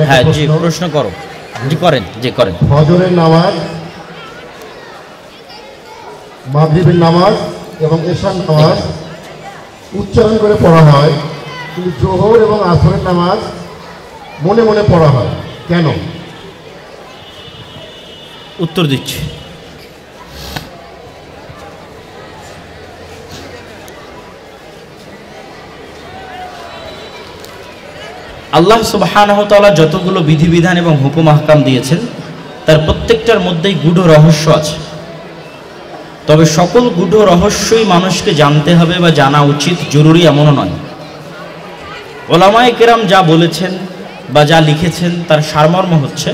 হ্যাঁ জি, প্রশ্ন করো। জি করেন, জি করেন। ফজরের নামাজ, মাগরিবের নামাজ এবং এশার নামাজ উচ্চারণ করে পড়া হয়, কিন্তু জোহর এবং আসরের নামাজ মনে মনে পড়া হয় কেন? উত্তর দিচ্ছি। আল্লাহ সুবহানাহু ওয়া তাআলা যতগুলো বিধিবিধান এবং হুকুম আহকাম দিয়েছেন তার প্রত্যেকটার মধ্যেই গূঢ় রহস্য আছে। তবে সকল গূঢ় রহস্যই মানুষকে জানতে হবে বা জানা উচিত জরুরি এমনও নয়। ওলামায়ে কেরাম যা বলেছেন বা যা লিখেছেন তার সারমর্ম হচ্ছে,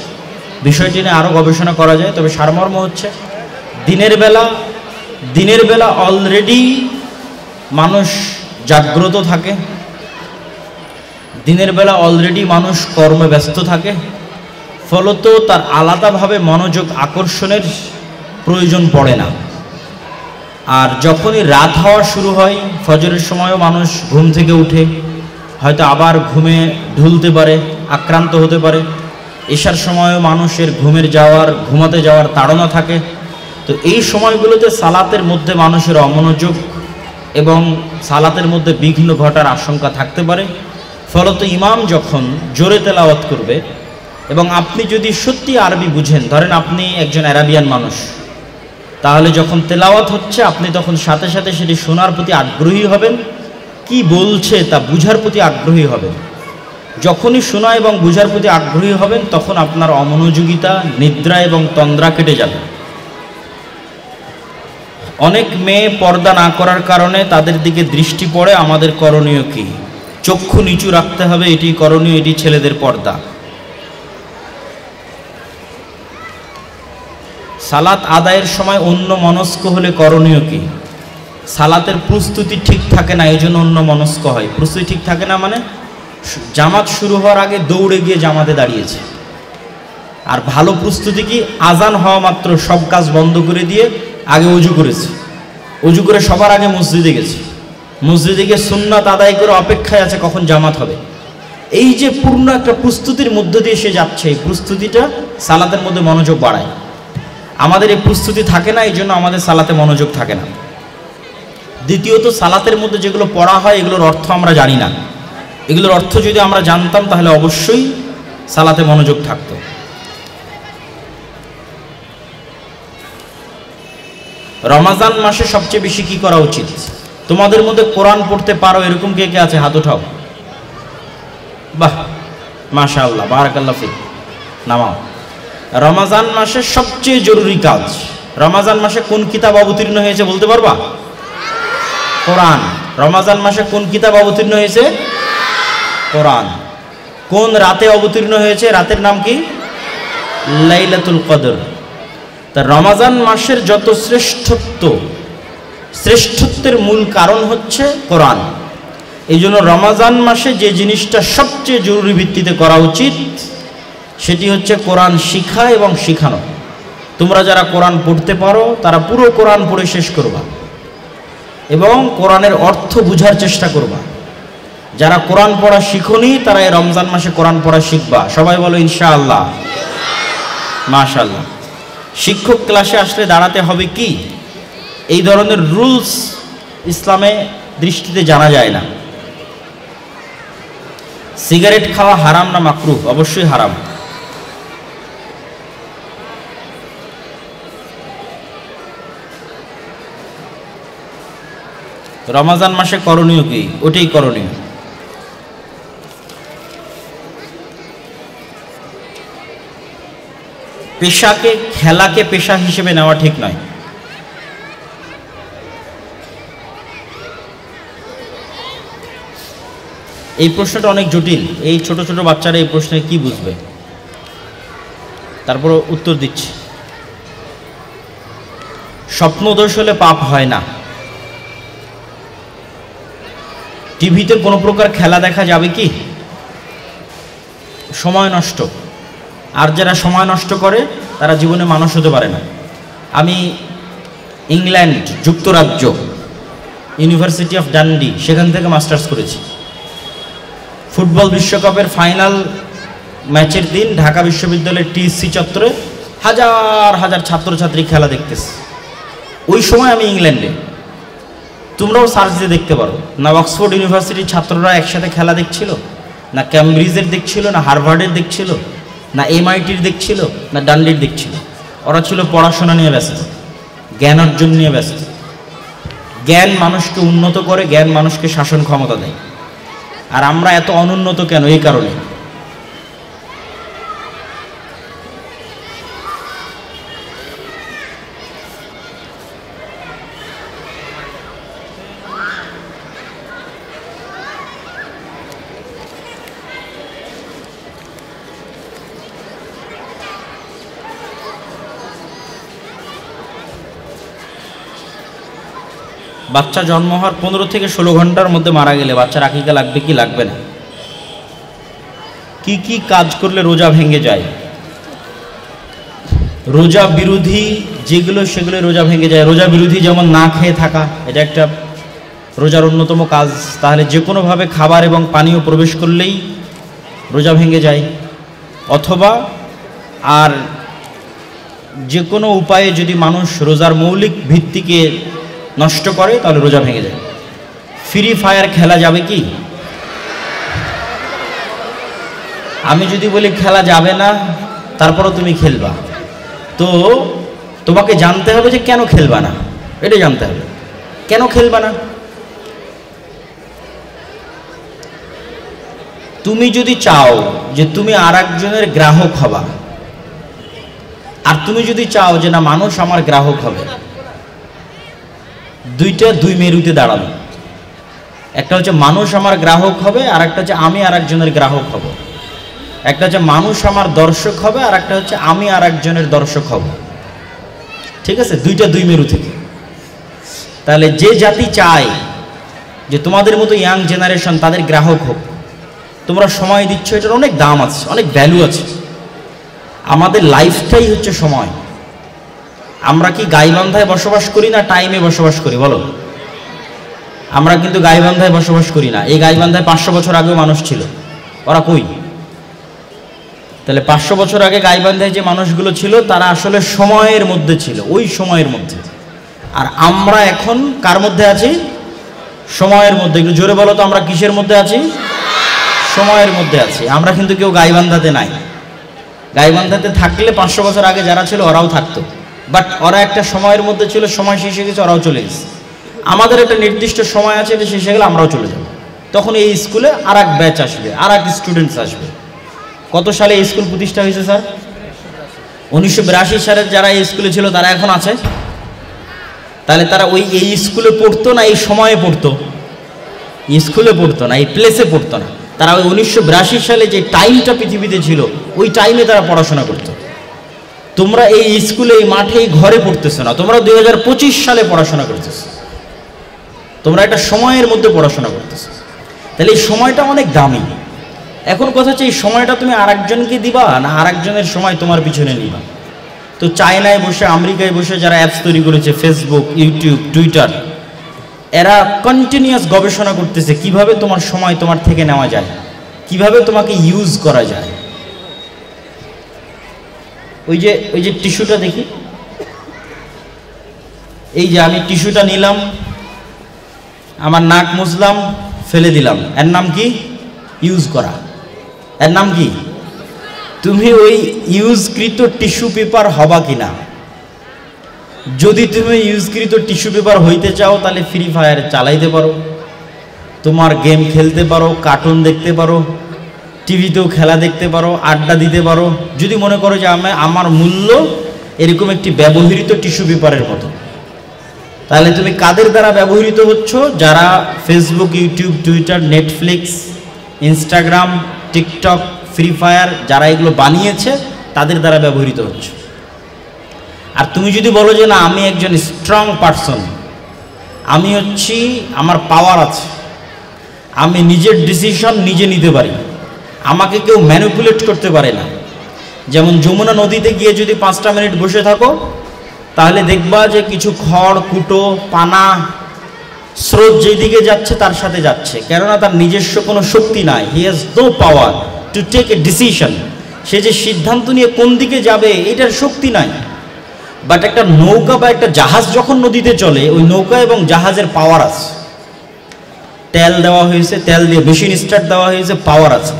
বিষয়টি নিয়ে আরও গবেষণা করা যায়, তবে সারমর্ম হচ্ছে দিনের বেলা অলরেডি মানুষ জাগ্রত থাকে, দিনের বেলা অলরেডি মানুষ কর্মে ব্যস্ত থাকে, ফলত তার আলাদাভাবে মনোযোগ আকর্ষণের প্রয়োজন পড়ে না। আর যখনই রাত হওয়া শুরু হয়, ফজরের সময়ও মানুষ ঘুম থেকে উঠে হয়তো আবার ঘুমে ঢুলতে পারে, আক্রান্ত হতে পারে, এশার সময়ও মানুষের ঘুমাতে যাওয়ার তাড়না থাকে। তো এই সময়গুলোতে সালাতের মধ্যে মানুষের অমনোযোগ এবং সালাতের মধ্যে বিঘ্ন ঘটার আশঙ্কা থাকতে পারে। ফলত ইমাম যখন জোরে তেলাওয়াত করবে এবং আপনি যদি সত্যি আরবি বুঝেন, ধরেন আপনি একজন আরাবিয়ান মানুষ, তাহলে যখন তেলাওয়াত হচ্ছে আপনি তখন সাথে সাথে সেটি শোনার প্রতি আগ্রহী হবেন, কি বলছে তা বুঝার প্রতি আগ্রহী হবেন। যখনই শোনা এবং বুঝার প্রতি আগ্রহী হবেন তখন আপনার অমনোযোগিতা, নিদ্রা এবং তন্দ্রা কেটে যাবে। অনেক মেয়ে পর্দা না করার কারণে তাদের দিকে দৃষ্টি পড়ে, আমাদের করণীয় কি? চক্ষু নিচু রাখতে হবে, এটি করণীয়, এটি ছেলেদের পর্দা। সালাত আদায়ের সময় অন্য মনস্ক হলে করণীয় কি? সালাতের প্রস্তুতি ঠিক থাকে না, এই জন্য অন্য মনস্ক হয়। প্রস্তুতি ঠিক থাকে না মানে জামাত শুরু হওয়ার আগে দৌড়ে গিয়ে জামাতে দাঁড়িয়েছে। আর ভালো প্রস্তুতি কি? আজান হওয়া মাত্র সব কাজ বন্ধ করে দিয়ে আগে অজু করেছে, অজু করে সবার আগে মসজিদে গেছে, মসজিদে গিয়ে সুন্নাত আদায় করে অপেক্ষায় আছে কখন জামাত হবে। এই যে পূর্ণ একটা প্রস্তুতির মধ্য দিয়ে সে যাচ্ছে, এই প্রস্তুতিটা সালাতের মধ্যে মনোযোগ বাড়ায়। আমাদের এই প্রস্তুতি থাকে না, এই জন্য আমাদের সালাতে মনোযোগ থাকে না। দ্বিতীয়ত, সালাতের মধ্যে যেগুলো পড়া হয় এগুলোর অর্থ আমরা জানি না। এগুলোর অর্থ যদি আমরা জানতাম তাহলে অবশ্যই সালাতে মনোযোগ থাকতো। রমাজান মাসে সবচেয়ে বেশি কি করা উচিত? তোমাদের মধ্যে কোরআন পড়তে পারো এরকম কে কে আছে? হাত উঠাও। বাহ, মাশাআল্লাহ, বারাকাল্লাহ ফিক। নামাও। রমাজান মাসের সবচেয়ে জরুরি কাজ, রমাজান মাসে কোন কিতাব অবতীর্ণ হয়েছে বলতে পারবা? কোরআন। রমাজান মাসে কোন কিতাব অবতীর্ণ হয়েছে? কোরআন। কোন রাতে অবতীর্ণ হয়েছে? রাতের নাম কি? লাইলাতুল কদর। তা রমাজান মাসের যত শ্রেষ্ঠত্বের মূল কারণ হচ্ছে কোরআন। এই জন্য রমাজান মাসে যে জিনিসটা সবচেয়ে জরুরি ভিত্তিতে করা উচিত সেটি হচ্ছে কোরআন শিখা এবং শিখানো। তোমরা যারা কোরআন পড়তে পারো তারা পুরো কোরআন পড়ে শেষ করবা এবং কোরআনের অর্থ বুঝার চেষ্টা করবা। যারা কোরআন পড়া শিখোনি তারা এই রমজান মাসে কোরআন পড়া শিখবা। সবাই বলো ইনশাআল্লাহ, মাশাআল্লাহ। শিক্ষক ক্লাসে আসলে দাঁড়াতে হবে কি, এই ধরনের রুলস ইসলামে দৃষ্টিতে জানা যায় না। সিগারেট খাওয়া হারাম না মাকরুহ? অবশ্যই হারাম। রমাজান মাসে করণীয় কি? ওটাই করণীয়। খেলাকে পেশা হিসেবে নেওয়া ঠিক নয়। এই প্রশ্নটা অনেক জটিল। এই ছোট ছোট বাচ্চারা এই প্রশ্নে কি বুঝবে? তারপর উত্তর দিচ্ছি। স্বপ্নদোষ হলে পাপ হয় না। টিভিতে কোনো প্রকার খেলা দেখা যাবে কি? সময় নষ্ট। আর যারা সময় নষ্ট করে তারা জীবনে মানুষ হতে পারে না। আমি ইংল্যান্ড যুক্তরাজ্য ইউনিভার্সিটি অফ ডান্ডি সেখান থেকে মাস্টার্স করেছি। ফুটবল বিশ্বকাপের ফাইনাল ম্যাচের দিন ঢাকা বিশ্ববিদ্যালয়ের টিএসসি চত্বরে হাজার হাজার ছাত্রছাত্রী খেলা দেখতেছে। ওই সময় আমি ইংল্যান্ডে, তোমরাও সার্চ দিয়ে দেখতে পারো, না অক্সফোর্ড ইউনিভার্সিটির ছাত্ররা একসাথে খেলা দেখছিল, না ক্যামব্রিজের দেখছিল, না হার্ভার্ডের দেখছিল, না MITর দেখছিল, না ডান্ডির দেখছিল। ওরা ছিল পড়াশোনা নিয়ে ব্যস্ত, জ্ঞান অর্জন নিয়ে ব্যস্ত। জ্ঞান মানুষকে উন্নত করে, জ্ঞান মানুষকে শাসন ক্ষমতা দেয়। আর আমরা এত অনুন্নত কেন? এই কারণে। বাচ্চা জন্ম হওয়ার 15 থেকে 16 ঘন্টার মধ্যে মারা গেলে বাচ্চার আকিকা লাগবে কি লাগবে না? কি কি কাজ করলে রোজা ভেঙে যায়? রোজা বিরোধী যেগুলো সেগুলো রোজা ভেঙে যায়। রোজা বিরোধী যেমন না খেয়ে থাকা, এটা একটা রোজার অন্যতম কাজ। তাহলে যে কোনোভাবে খাবার এবং পানীয় প্রবেশ করলেই রোজা ভেঙে যায়। অথবা আর যে কোনো উপায়ে যদি মানুষ রোজার মৌলিক ভিত্তিকে নষ্ট করে তাহলে রোজা ভেঙে যায়। ফ্রি ফায়ার খেলা যাবে কি? আমি যদি বলি খেলা যাবে না, তারপরও তুমি খেলবা, তো তোমাকে জানতে হবে যে কেন খেলবা না, এটা জানতে হবে কেন খেলবা না। তুমি যদি চাও যে তুমি আর একজনের গ্রাহক হবা, আর তুমি যদি চাও যে না মানুষ আমার গ্রাহক হবে, দুইটা দুই মেরুতে দাঁড়ানো। একটা হচ্ছে মানুষ আমার গ্রাহক হবে, আর একটা হচ্ছে আমি আর একজনের গ্রাহক হব। একটা হচ্ছে মানুষ আমার দর্শক হবে, আর একটা হচ্ছে আমি আর একজনের দর্শক হব। ঠিক আছে, দুইটা দুই মেরু থেকে। তাহলে যে জাতি চায় যে তোমাদের মতো ইয়াং জেনারেশন তাদের গ্রাহক হোক, তোমরা সময় দিচ্ছ, এটার অনেক দাম আছে, অনেক ভ্যালু আছে। আমাদের লাইফটাই হচ্ছে সময়। আমরা কি গাইবান্ধায় বসবাস করি না টাইমে বসবাস করি? বলো। আমরা কিন্তু গাইবান্ধায় বসবাস করি না। এই গাইবান্ধায় 500 বছর আগেও মানুষ ছিল, ওরা কই? তাহলে 500 বছর আগে গাইবান্ধায় যে মানুষগুলো ছিল তারা আসলে সময়ের মধ্যে ছিল, ওই সময়ের মধ্যে। আর আমরা এখন কার মধ্যে আছি? সময়ের মধ্যে। একটু জোরে বলো তো, আমরা কিসের মধ্যে আছি? সময়ের মধ্যে আছি। আমরা কিন্তু কেউ গাইবান্ধাতে নাই। গাইবান্ধাতে থাকলে 500 বছর আগে যারা ছিল ওরাও থাকতো, বাট ওরা একটা সময়ের মধ্যে ছিল, সময় শেষ হয়ে গেছে, ওরাও চলে গেছে। আমাদের একটা নির্দিষ্ট সময় আছে, এটা শেষ হয়ে গেলে আমরাও চলে যাব। তখন এই স্কুলে আর এক ব্যাচ আসবে, আর এক স্টুডেন্টস আসবে। কত সালে এই স্কুল প্রতিষ্ঠা হয়েছে স্যার? 1982 সালের যারা এই স্কুলে ছিল তারা এখন আছে। তাহলে তারা ওই এই স্কুলে পড়তো না এই সময়ে পড়তো? স্কুলে পড়তো না, এই প্লেসে পড়তো না। তারা ওই 1982 সালে যে টাইমটা পৃথিবীতে ছিল ওই টাইমে তারা পড়াশোনা করতো। তোমরা এই স্কুলে, এই মাঠে, এই ঘরে পড়তেছো না, তোমরা 2025 সালে পড়াশোনা করতেছো। তোমরা একটা সময়ের মধ্যে পড়াশোনা করতেছো। তাহলে এই সময়টা অনেক দামি। এখন কথা হচ্ছে এই সময়টা তুমি আরেকজনকে দিবা না আরেকজনের সময় তোমার পিছনে নিবা? তো চায়নায় বসে, আমেরিকায় বসে যারা অ্যাপস তৈরি করেছে, ফেসবুক, ইউটিউব, টুইটার, এরা কন্টিনিউয়াস গবেষণা করতেছে কিভাবে তোমার সময় তোমার থেকে নেওয়া যায়, কিভাবে তোমাকে ইউজ করা যায়। ওই যে টিস্যুটা দেখি, এই যে আমি টিস্যুটা নিলাম, আমার নাক মুছলাম, ফেলে দিলাম, এর নাম কি? ইউজ করা। এর নাম কি? তুমি ওই ইউজকৃত টিস্যু পেপার হবা কিনা? যদি তুমি ইউজকৃত টিস্যু পেপার হইতে চাও তাহলে ফ্রি ফায়ার চালাইতে পারো, তোমার গেম খেলতে পারো, কার্টুন দেখতে পারো, টিভিতেও খেলা দেখতে পারো, আড্ডা দিতে পারো, যদি মনে করো যে আমার মূল্য এরকম একটি ব্যবহৃত টিস্যু পেপারের মতো। তাহলে তুমি কাদের দ্বারা ব্যবহৃত হচ্ছ? যারা Facebook, YouTube, Twitter, Netflix, Instagram, TikTok, free fire যারা এগুলো বানিয়েছে তাদের দ্বারা ব্যবহৃত হচ্ছে। আর তুমি যদি বলো যে না আমি একজন স্ট্রং পারসন, আমি হচ্ছি, আমার পাওয়ার আছে, আমি নিজের ডিসিশন নিজে নিতে পারি, আমাকে কেউ ম্যানিপুলেট করতে পারে না। যেমন যমুনা নদীতে গিয়ে যদি 5টা মিনিট বসে থাকো তাহলে দেখবা যে কিছু খড়, কুটো, পানা, স্রোত যেদিকে যাচ্ছে তার সাথে যাচ্ছে, কেননা তার নিজস্ব কোনো শক্তি নাই। He has no power, to take a decision, সে যে সিদ্ধান্ত নিয়ে কোন দিকে যাবে এটার শক্তি নাই। বাট একটা নৌকা বা একটা জাহাজ যখন নদীতে চলে, ওই নৌকা এবং জাহাজের পাওয়ার আছে, তেল দেওয়া হয়েছে, তেল দিয়ে মেশিন স্টার্ট দেওয়া হয়েছে, পাওয়ার আছে।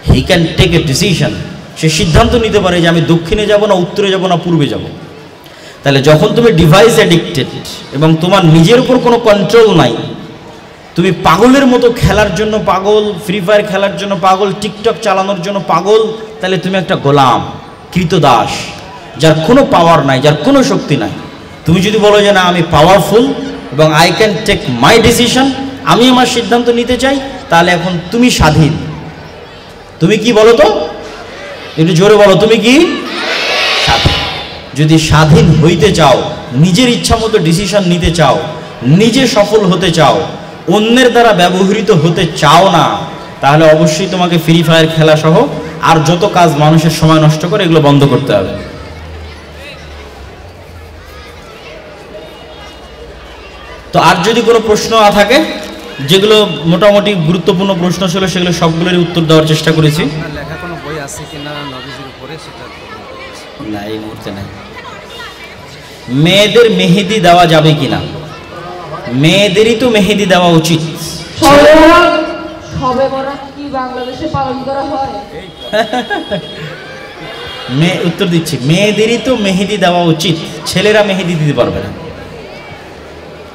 He can take a decision, সে সিদ্ধান্ত নিতে পারে যে আমি দক্ষিণে যাব না, উত্তরে যাব না, পূর্বে যাব। তাহলে যখন তুমি ডিভাইস অ্যাডিক্টেড এবং তোমার নিজের উপর কোনো কন্ট্রোল নাই, তুমি পাগলের মতো খেলার জন্য পাগল, ফ্রি ফায়ার খেলার জন্য পাগল, টিকটক চালানোর জন্য পাগল, তাহলে তুমি একটা গোলাম, কৃতদাস, যার কোনো পাওয়ার নাই, যার কোনো শক্তি নাই। তুমি যদি বলো যে না আমি পাওয়ারফুল এবং I can take my decision, আমি আমার সিদ্ধান্ত নিতে চাই, তাহলে এখন তুমি স্বাধীন। তুমি কি বলো তো, একটু জোরে বলো, তুমি কি স্বাধীন? যদি স্বাধীন হইতে চাও, নিজের ইচ্ছা মতো ডিসিশন নিতে চাও, নিজে সফল হতে চাও, অন্যের দ্বারা ব্যবহৃত হতে চাও না, তাহলে অবশ্যই তোমাকে ফ্রি ফায়ার খেলা সহ আর যত কাজ মানুষের সময় নষ্ট করে এগুলো বন্ধ করতে হবে। তো আর যদি কোনো প্রশ্ন থাকে, যেগুলো মোটামুটি গুরুত্বপূর্ণ প্রশ্ন ছিল, সেগুলো সবগুলোরই উত্তর দেওয়ার চেষ্টা করেছি। লেখা কোনো বই আছে কিনা নবীজির উপরে, সেটা না, এই মুহূর্তে নাই। মেয়েদের মেহেদি দেওয়া যাবে কিনা? মেয়েদেরই তো মেহেদি দেওয়া উচিত। শবে বরাত কি বাংলাদেশে পালন করা হয়? উত্তর দিচ্ছি, মেয়েদেরই তো মেহেদি দেওয়া উচিত, ছেলেরা মেহেদি দিতে পারবে না,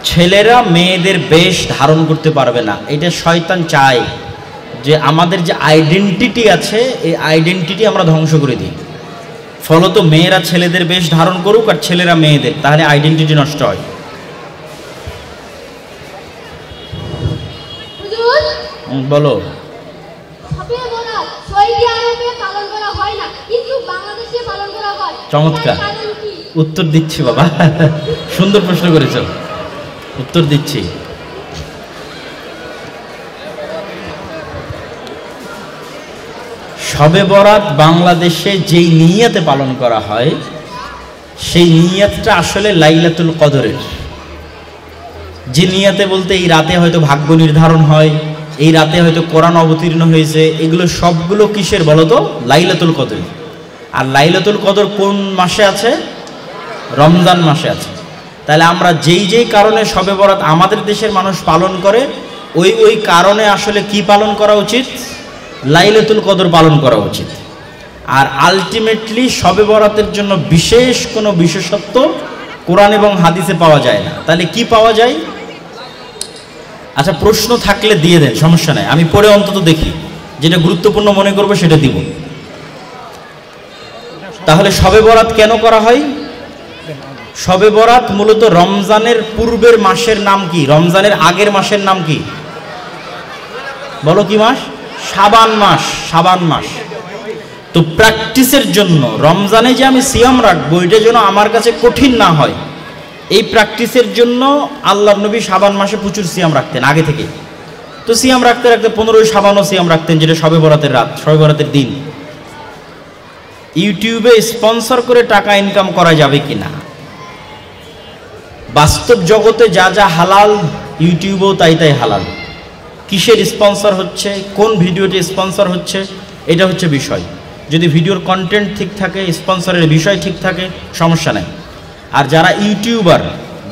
ছেলেরা মেয়েদের বেশ ধারণ করতে পারবে না। এটা শয়তান চায় যে আমাদের যে আইডেন্টিটি আছে, এই আইডেন্টিটি আমরা ধ্বংস করে দিই। ফলত মেয়েরা ছেলেদের বেশ ধারণ করুক আর ছেলেরা মেয়েদের, তাহলে আইডেন্টিটি নষ্ট হয়। বলো। চমৎকার উত্তর দিচ্ছি বাবা, সুন্দর প্রশ্ন করেছ, উত্তর দিচ্ছি। শবে বরাত বাংলাদেশে যেই নিয়তে পালন করা হয়, সেই নিয়তটা আসলে লাইলাতুল কদরের। যে নিয়তে বলতে এই রাতে হয়তো ভাগ্য নির্ধারণ হয়, এই রাতে হয়তো কোরআন অবতীর্ণ হয়েছে, এগুলো সবগুলো কিসের বলো তো? লাইলাতুল কদর। আর লাইলাতুল কদর কোন মাসে আছে? রমজান মাসে আছে। তাহলে আমরা যেই যেই কারণে শবে বরাত আমাদের দেশের মানুষ পালন করে, ওই ওই কারণে আসলে কি পালন করা উচিত? লাইলাতুল কদর পালন করা উচিত। আর আলটিমেটলি শবে বরাতের জন্য বিশেষ কোনো বিশেষত্ব কোরআন এবং হাদিসে পাওয়া যায় না। তাহলে কি পাওয়া যায়? আচ্ছা, প্রশ্ন থাকলে দিয়ে দেন, সমস্যা নাই, আমি পরে অন্তত দেখি, যেটা গুরুত্বপূর্ণ মনে করবো সেটা দিব। তাহলে শবে বরাত কেন করা হয়? শবে বরাত মূলত রমজানের পূর্বের মাসের নাম কি? রমজানের আগের মাসের নাম কি? বলো কি মাস? শাবান মাস। শাবান মাস। তো প্র্যাকটিসের জন্য রমজানে যে আমি সিয়াম রাখবো, এটা যেন আমার কাছে কঠিন না হয়, এই প্র্যাকটিসের জন্য আল্লাহর নবী শাবান মাসে প্রচুর সিয়াম রাখতেন আগে থেকে। তো সিয়াম রাখতে রাখতে 15ই শাবানও সিয়াম রাখতেন, যেটা শবে বরাতের রাত, শবে বরাতের দিন। ইউটিউবে স্পন্সর করে টাকা ইনকাম করা যাবে কিনা? বাস্তব জগতে যা যা হালাল, ইউটিউবেও তাই তাই হালাল। কিসের স্পন্সর হচ্ছে, কোন ভিডিওটি স্পন্সর হচ্ছে, এটা হচ্ছে বিষয়। যদি ভিডিওর কন্টেন্ট ঠিক থাকে, স্পন্সরের বিষয় ঠিক থাকে, সমস্যা নেই। আর যারা ইউটিউবার,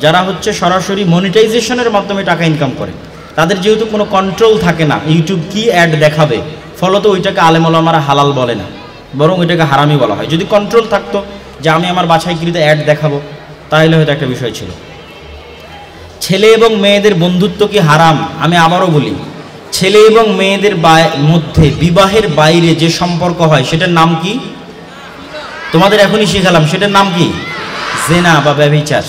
যারা হচ্ছে সরাসরি মনিটাইজেশনের মাধ্যমে টাকা ইনকাম করে, তাদের যেহেতু কোনো কন্ট্রোল থাকে না ইউটিউব কি অ্যাড দেখাবে, ফলত ওইটাকে আলেম ওলামারা হালাল বলে না, বরং ওইটাকে হারামি বলা হয়। যদি কন্ট্রোল থাকতো যে আমি আমার বাছাইকৃত অ্যাড দেখাবো, তাহলে হয়তো একটা বিষয় ছিল। ছেলে এবং মেয়েদের বন্ধুত্ব কি হারাম? আমি আবারও বলি, ছেলে এবং মেয়েদের মধ্যে বিবাহের বাইরে যে সম্পর্ক হয় সেটার নাম কি? তোমাদের এখনই শিখালাম, সেটার নাম কি? জেনা বা ব্যভিচার।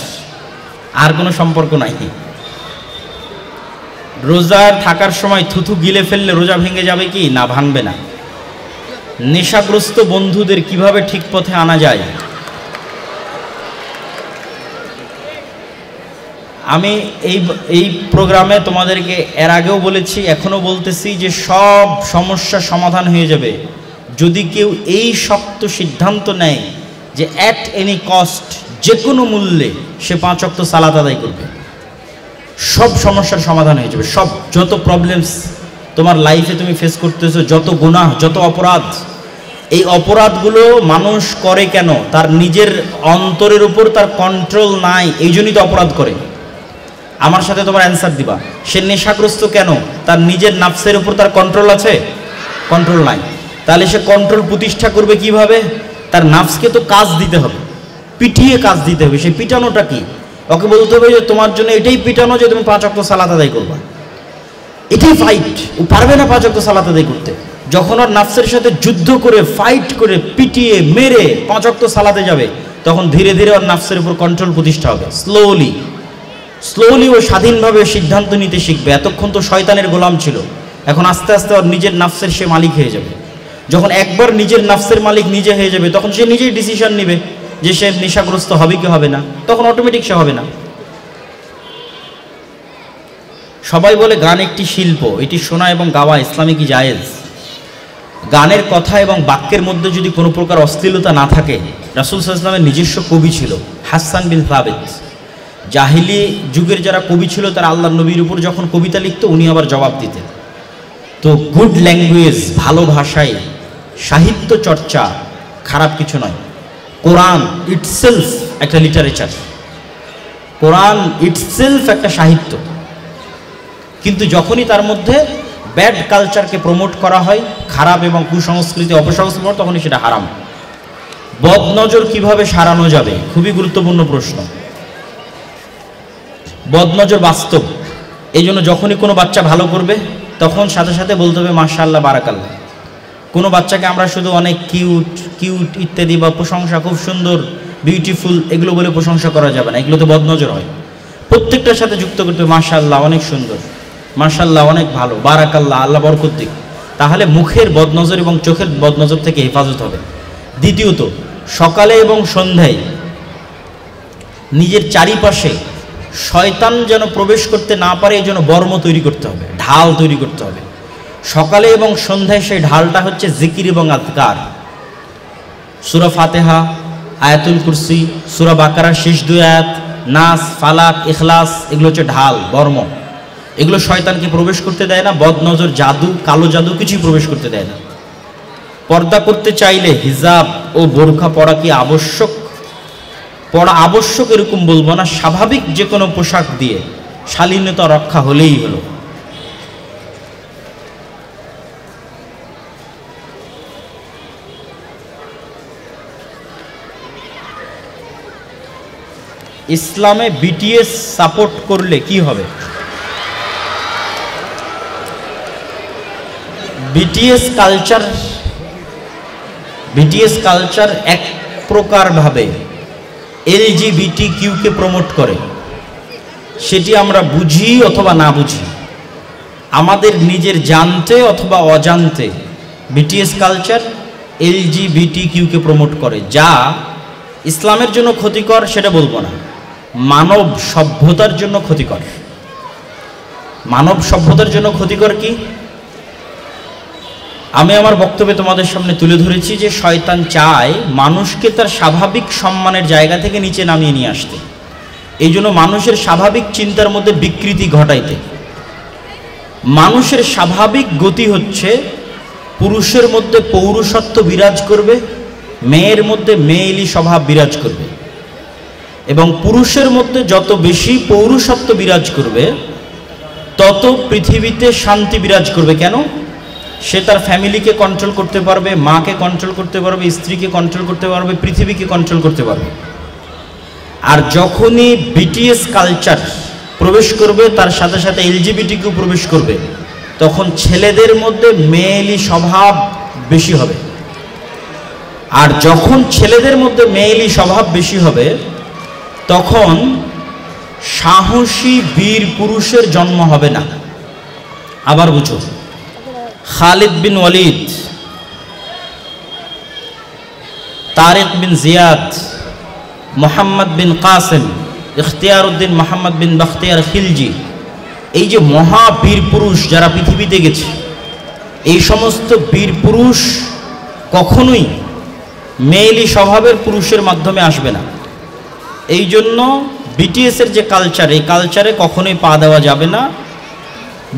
আর কোনো সম্পর্ক নাই। রোজার থাকার সময় থুথু গিলে ফেললে রোজা ভেঙে যাবে কি? না, ভাঙবে না। নেশাগ্রস্ত বন্ধুদের কিভাবে ঠিক পথে আনা যায়? আমি এই প্রোগ্রামে তোমাদেরকে এর আগেও বলেছি, এখনও বলতেছি যে সব সমস্যা সমাধান হয়ে যাবে যদি কেউ এই শক্ত সিদ্ধান্ত নেয় যে অ্যাট এনি কস্ট, যে কোনো মূল্যে সে 5 ওয়াক্ত সালাত আদায় করবে। সব সমস্যার সমাধান হয়ে যাবে। সব যত প্রবলেমস তোমার লাইফে তুমি ফেস করতেছো যত গুনাহ, যত অপরাধ, এই অপরাধগুলো মানুষ করে কেন? তার নিজের অন্তরের উপর তার কন্ট্রোল নাই, এই জন্যই তো অপরাধ করে। আমার সাথে তোমার অ্যান্সার দিবা। সে নেশাগ্রস্ত কেন? তার নিজের নাফসের উপর তার কন্ট্রোল আছে? কন্ট্রোল নাই। তাহলে সে কন্ট্রোল প্রতিষ্ঠা করবে কিভাবে? তার নাফসকে তো কাজ দিতে হবে, পিটিয়ে কাজ দিতে হবে। সেই পিটানোটা কি? ওকে বলতে হবে যে তোমার জন্য এটাই পিটানো যে তুমি 5 ওয়াক্ত সালাত আদায় করবা, এটাই ফাইট। ও পারবে না 5 ওয়াক্ত সালাত আদায় করতে। যখন ওর নাফসের সাথে যুদ্ধ করে, ফাইট করে, পিটিয়ে মেরে 5 ওয়াক্ত সালাতে যাবে, তখন ধীরে ধীরে ওর নাফসের উপর কন্ট্রোল প্রতিষ্ঠা হবে। স্লোলি ও স্বাধীনভাবে সিদ্ধান্ত নিতে শিখবে। এতক্ষণ তো শয়তানের গোলাম ছিল, এখন আস্তে আস্তে ওর নিজের নাফসের সে মালিক হয়ে যাবে। যখন একবার নিজের নাফসের মালিক নিজে হয়ে যাবে, তখন সে নিজেই ডিসিশন নেবে যে সে নেশাগ্রস্ত হবে কি হবে না। তখন অটোমেটিক সে হবে না। সবাই বলে গান একটি শিল্প, এটি শোনা এবং গাওয়া ইসলামে কি জায়েজ? গানের কথা এবং বাক্যের মধ্যে যদি কোনো প্রকার অশ্লীলতা না থাকে, রাসূল সাল্লাল্লাহু আলাইহি ওয়াসাল্লামের নিজস্ব কবি ছিল হাসান বিন সাবিত। জাহিলি যুগের যারা কবি ছিল তারা আল্লাহর নবীর উপর যখন কবিতা লিখত, উনি আবার জবাব দিতেন। তো গুড ল্যাঙ্গুয়েজ, ভালো ভাষায় সাহিত্য চর্চা খারাপ কিছু নয়। কোরআন ইটসেলফ একটা লিটারেচার, কোরআন ইটসেলফ একটা সাহিত্য। কিন্তু যখনই তার মধ্যে ব্যাড কালচারকে প্রমোট করা হয়, খারাপ এবং কুসংস্কৃতি, অপসংস্কৃতি, তখনই সেটা হারাম। বদনজর কিভাবে সারানো যাবে? খুবই গুরুত্বপূর্ণ প্রশ্ন। বদনজর বাস্তব। এই জন্য যখনই কোনো বাচ্চা ভালো করবে, তখন সাথে সাথে বলতে হবে মাশাআল্লাহ, বারাকাল্লাহ। কোনো বাচ্চাকে আমরা শুধু অনেক কিউট কিউট ইত্যাদি বা প্রশংসা, খুব সুন্দর, বিউটিফুল, এগুলো বলে প্রশংসা করা যাবে না, এগুলো তো বদনজর হয়। প্রত্যেকটার সাথে যুক্ত করতে হবে মাশাআল্লাহ, অনেক সুন্দর, মাশাআল্লাহ, অনেক ভালো, বারাকাল্লাহ, আল্লাহ বরকত দিক। তাহলে মুখের বদনজর এবং চোখের বদনজর থেকে হেফাজত হবে। দ্বিতীয়ত, সকালে এবং সন্ধ্যায় নিজের চারিপাশে শয়তান যেন প্রবেশ করতে না পারে, এই জন্য বর্ম তৈরি করতে হবে, ঢাল তৈরি করতে হবে। সকালে এবং সন্ধ্যায় সেই ঢালটা হচ্ছে জিকির এবং আযকার। সূরা ফাতিহা, আয়াতুল কুরসি, সূরা বাকারার শেষ 2 আয়াত, নাস, ফালাক, ইখলাস, এগুলো হচ্ছে ঢাল, বর্ম। এগুলো শয়তানকে প্রবেশ করতে দেয় না। বদনজর, জাদু, কালো জাদু কিছুই প্রবেশ করতে দেয় না। পর্দা করতে চাইলে হিজাব ও বোরখা পরা কি আবশ্যক? পরা আবশ্যক এরকম বলবো না, স্বাভাবিক যে কোনো পোশাক দিয়ে শালীনতা রক্ষা হলেই হলো। ইসলামে বিটিএস সাপোর্ট করলে কি হবে? বিটিএস কালচার এক প্রকারভাবে এলজিবিটিকিউকে প্রমোট করে। সেটি আমরা বুঝি অথবা না বুঝি, আমাদের নিজের জানতে অথবা অজান্তে বিটিএস কালচার এলজিবিটিকিউকে প্রমোট করে, যা ইসলামের জন্য ক্ষতিকর সেটা বলবো না, মানব সভ্যতার জন্য ক্ষতিকর। মানব সভ্যতার জন্য ক্ষতিকর কি? আমি আমার বক্তব্যে তোমাদের সামনে তুলে ধরেছি যে শয়তান চায় মানুষকে তার স্বাভাবিক সম্মানের জায়গা থেকে নিচে নামিয়ে নিয়ে আসতে, এই জন্য মানুষের স্বাভাবিক চিন্তার মধ্যে বিকৃতি ঘটাইতে। মানুষের স্বাভাবিক গতি হচ্ছে পুরুষের মধ্যে পৌরুষত্ব বিরাজ করবে, মেয়ের মধ্যে মেয়েলি স্বভাব বিরাজ করবে, এবং পুরুষের মধ্যে যত বেশি পৌরুষত্ব বিরাজ করবে তত পৃথিবীতে শান্তি বিরাজ করবে। কেন? সে তার ফ্যামিলিকে কন্ট্রোল করতে পারবে, মাকে কন্ট্রোল করতে পারবে, স্ত্রীকে কন্ট্রোল করতে পারবে, পৃথিবীকে কন্ট্রোল করতে পারবে। আর যখনই বিটিএস কালচার প্রবেশ করবে, তার সাথে সাথে এলজিবিটিকিউ প্রবেশ করবে, তখন ছেলেদের মধ্যে মেয়েলি স্বভাব বেশি হবে। আর যখন ছেলেদের মধ্যে মেয়েলি স্বভাব বেশি হবে, তখন সাহসী বীর পুরুষের জন্ম হবে না। আবার বুঝো, খালিদ বিন ওয়ালিদ, তারিক বিন জিয়াদ, মোহাম্মদ বিন কাসেম, ইখতিয়ারউদ্দিন মোহাম্মদ বিন বখতিয়ার খিলজি, এই যে মহাবীর পুরুষ যারা পৃথিবীতে গেছে, এই সমস্ত বীর পুরুষ কখনোই মেয়েলি স্বভাবের পুরুষের মাধ্যমে আসবে না। এই জন্য বিটিএসের যে কালচার, এই কালচারে কখনোই পা দেওয়া যাবে না।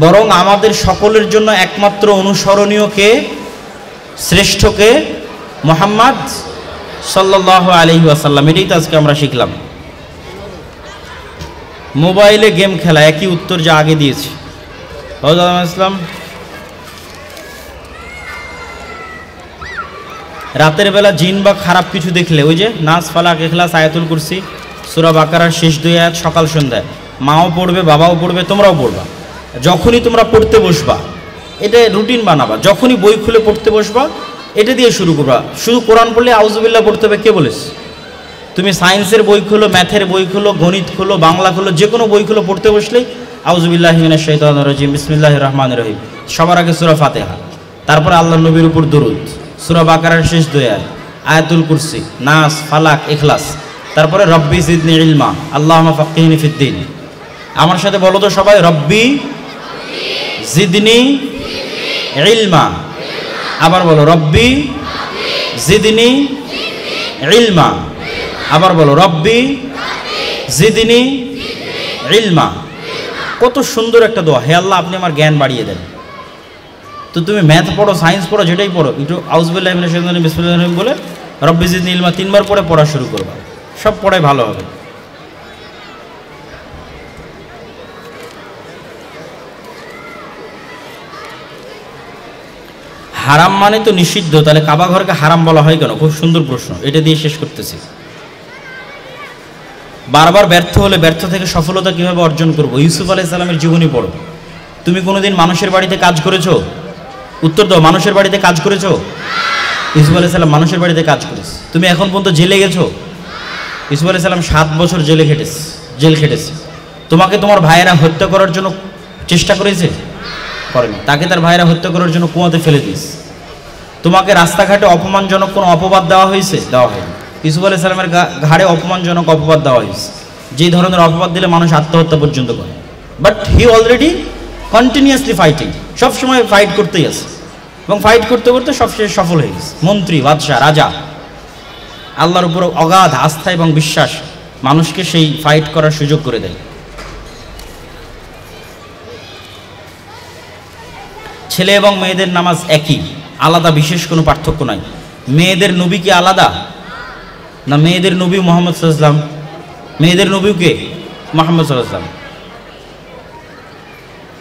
বরং আমাদের সকলের জন্য একমাত্র অনুসরণীয় কে, শ্রেষ্ঠ কে? মুহাম্মদ সাল্লাল্লাহু আলাইহি ওয়াসাল্লাম। এটাই তো আজকে আমরা শিখলাম। মোবাইলে গেম খেলা, একই উত্তর যা আগে দিয়েছি। ইসলাম রাতের বেলা জিন বা খারাপ কিছু দেখলে ওই যে নাস, ফালাক, ইখলাস, আয়াতুল কুরসি, সূরা বাকারার শেষ 2 আয়াত সকাল সন্ধ্যায় মাও পড়বে, বাবাও পড়বে, তোমরাও পড়বা। যখনই তোমরা পড়তে বসবা এটা রুটিন বানাবা, যখনই বই খুলে পড়তে বসবা এটা দিয়ে শুরু করবা। শুধু কোরআন পড়লে আউযুবিল্লাহ পড়তে হবে কে বলেছে? তুমি সায়েন্সের বই খোলো, ম্যাথের বই খোলো, গণিত খোলো, বাংলা খোলো, যে কোনো বই খুলো পড়তে বসলেই আউযুবিল্লাহি মিনাশ শাইতানির রাজিম, বিসমিল্লাহির রহমানির রহিম। সবার আগে সূরা ফাতিহা, তারপরে আল্লাহর নবীর উপর দরুদ, সূরা বাকারার শেষ 2 আয়াত, আয়াতুল কুরসি, নাস, ফালাক, ইখলাস, তারপরে রব্বি জিদনি ইলমা, আল্লাহুম্মা ফাক্কিহনি ফিদ্দিন। আমার সাথে বলো তো সবাই, রব্বি জিদনি ইলমা। আবার বলো, রব্বি জিদনি ইলমা। আবার বলো, রব্বি জিদনি ইলমা। কত সুন্দর একটা দোয়া, হে আল্লাহ আপনি আমার জ্ঞান বাড়িয়ে দেন। তো তুমি ম্যাথ পড়ো, সায়েন্স পড়ো, যেটাই পড়ো, একটু আউযুবিল্লাহি মিনাশ শাইতানির রাজিম বিসমিল্লাহির রহমানির রহিম বলে রব্বি জিদনি ইলমা 3 বার পড়ে পড়া শুরু করবা, সব পড়াই ভালো হবে। হারাম মানে তো নিষিদ্ধ, তাহলে কাবা ঘরকে হারাম বলা হয় কেন? খুব সুন্দর প্রশ্ন, এটা দিয়ে শেষ করতেছি। বারবার ব্যর্থ হলে ব্যর্থ থেকে সফলতা কিভাবে অর্জন করব? ইউসুফ আলাইহিস সালামের জীবনী পড়ো। তুমি কোনোদিন মানুষের বাড়িতে কাজ করেছো? উত্তর দাও, মানুষের বাড়িতে কাজ করেছো? ইউসুফ আলাইহিস সালাম মানুষের বাড়িতে কাজ করেছে। তুমি এখন পর্যন্ত জেলে গেছো? ইউসুফ আলাইহিস সালাম 7 বছর জেল খেটেছে। তোমাকে তোমার ভাইয়েরা হত্যা করার জন্য চেষ্টা করেছে? করেনি। তাকে তার ভাইয়েরা হত্যা করার জন্য কুয়াতে ফেলে দিয়েছে। তোমাকে রাস্তাঘাটে অপমানজনক কোনো অপবাদ দেওয়া হয়েছে? দেওয়া হয়নি। ইউসুফ আলাইহিস সালামের ঘাড়ে অপমানজনক অপবাদ দেওয়া হয়েছে, যেই ধরনের অপবাদ দিলে মানুষ আত্মহত্যা পর্যন্ত করে। But he already continuously fighting, সবসময় ফাইট করতেই আছে, এবং ফাইট করতে করতে সবশেষে সফল হয়ে গেছে। মন্ত্রী, বাদশাহ, রাজা। আল্লাহর উপর অগাধ আস্থা এবং বিশ্বাস মানুষকে সেই ফাইট করার সুযোগ করে দেয়। ছেলে এবং মেয়েদের নামাজ একই, আলাদা বিশেষ কোনো পার্থক্য নাই। মেয়েদের নবী কি আলাদা? না, মেয়েদের নবী মুহাম্মদ সাল্লাল্লাহু আলাইহি ওয়াসাল্লাম। মেয়েদের নবী কে? মুহাম্মদ সাল্লাল্লাহু আলাইহি ওয়াসাল্লাম।